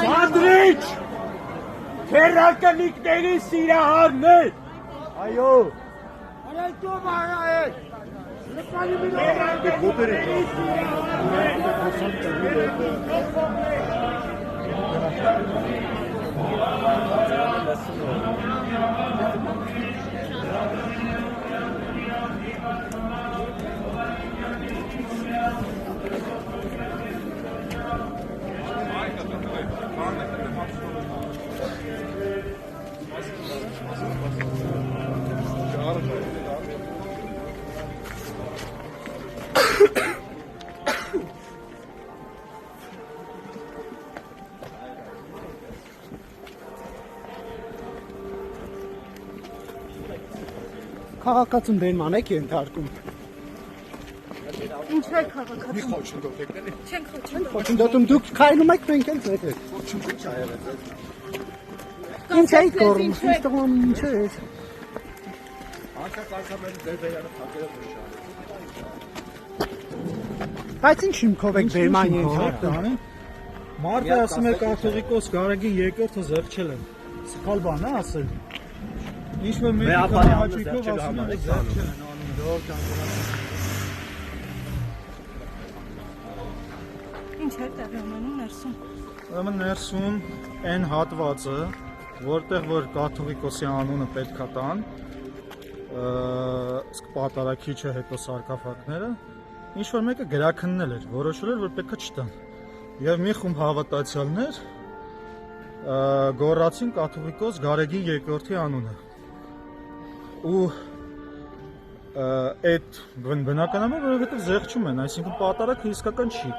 Սանդրիչ, թերակնիկների սիրահարներ, այո, Արայտում արայել, թերակնիկների Քաղաքացուն բերման եք ենթարկում։ Ինչ է քաղաքացու։ Մի խոչընդոտ եք էլի։ Չենք Խոչընդոտում դուք քայլում եք մենք էլ ձեր հետ։ Ինչ եք կորում, ինչ տղամ ինչ է։ Բայց ինչ հիմքով եք բերման ենթարկում։ Մարդը ասում է կաթողիկոս Գարեգին երկրորդը զեղչել են։ Սխալ բան է ասել։ Ինչ որ մեկ հաճույքով ասում են զեղչել են անում դոր կանգնած։ Ինչ է տեղի ունենում ներսում։ Ուրեմն ներսում այն հատվածը, որտեղ որ կաթողիկոսի անունը պետքա տան, պատարագիչը հետո սարկաֆակները, ինչ որ մեկը գրաքննել էր, որոշել էր, որ պետքա չտան։ Եվ մի խումբ հավատացյալներ գոռացին կաթողիկոս Գարեգին երկրորդի անունը։ Ու այդ բնականաբար որովհետև զեղչում են, այսինքն պատարագը իսկական չի։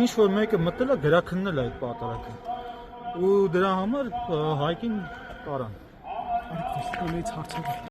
Ինչ որ մեկը մտել է գրաքննել այդ պատարագը։ Ու դրա համար հայկին տարան։ Արեք հարցեր։